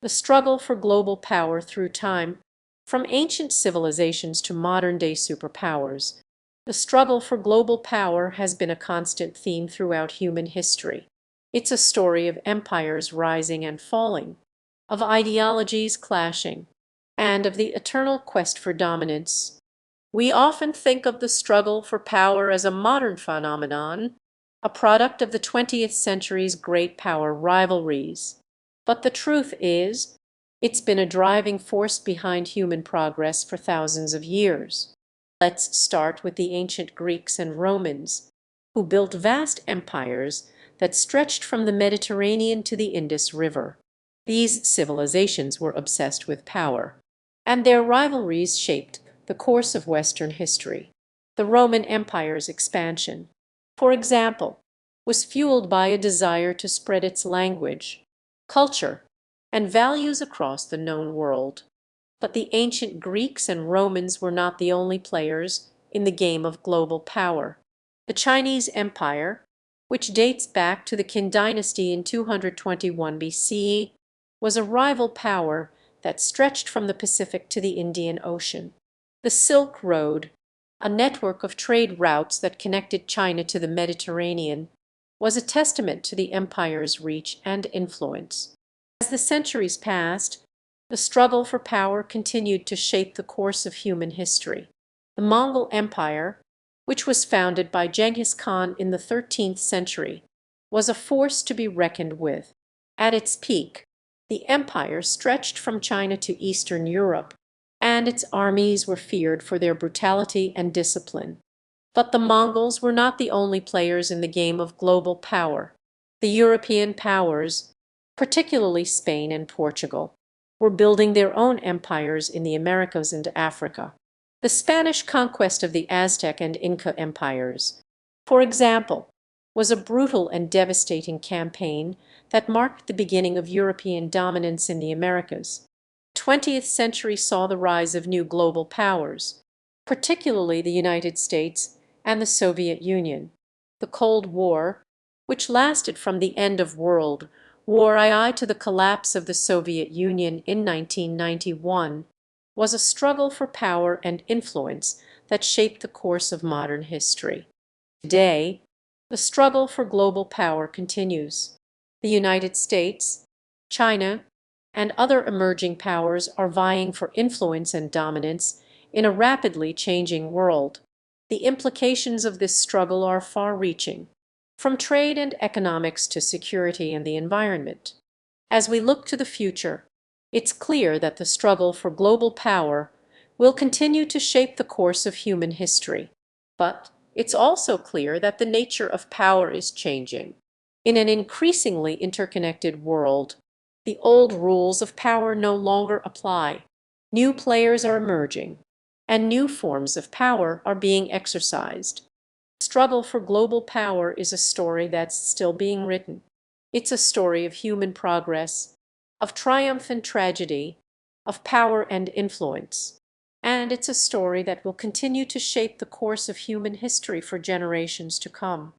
The struggle for global power through time, from ancient civilizations to modern-day superpowers, the struggle for global power has been a constant theme throughout human history. It's a story of empires rising and falling, of ideologies clashing, and of the eternal quest for dominance. We often think of the struggle for power as a modern phenomenon, a product of the 20th century's great power rivalries. But the truth is, it's been a driving force behind human progress for thousands of years. Let's start with the ancient Greeks and Romans, who built vast empires that stretched from the Mediterranean to the Indus River. These civilizations were obsessed with power, and their rivalries shaped the course of Western history. The Roman Empire's expansion, for example, was fueled by a desire to spread its language, culture, and values across the known world. But the ancient Greeks and Romans were not the only players in the game of global power. The Chinese Empire, which dates back to the Qin dynasty in 221 BCE, was a rival power that stretched from the Pacific to the Indian Ocean. The Silk Road, a network of trade routes that connected China to the Mediterranean, was a testament to the empire's reach and influence. As the centuries passed, the struggle for power continued to shape the course of human history. The Mongol Empire, which was founded by Genghis Khan in the 13th century, was a force to be reckoned with. At its peak, the empire stretched from China to Eastern Europe, and its armies were feared for their brutality and discipline. But the Mongols were not the only players in the game of global power. The European powers, particularly Spain and Portugal, were building their own empires in the Americas and Africa. The Spanish conquest of the Aztec and Inca empires, for example, was a brutal and devastating campaign that marked the beginning of European dominance in the Americas. The 20th century saw the rise of new global powers, particularly the United States and the Soviet Union. The Cold War, which lasted from the end of World War II to the collapse of the Soviet Union in 1991, was a struggle for power and influence that shaped the course of modern history. Today, the struggle for global power continues. The United States, China, and other emerging powers are vying for influence and dominance in a rapidly changing world. The implications of this struggle are far-reaching, from trade and economics to security and the environment. As we look to the future, it's clear that the struggle for global power will continue to shape the course of human history. But it's also clear that the nature of power is changing. In an increasingly interconnected world, the old rules of power no longer apply. New players are emerging, and new forms of power are being exercised. The struggle for global power is a story that's still being written. It's a story of human progress, of triumph and tragedy, of power and influence. And it's a story that will continue to shape the course of human history for generations to come.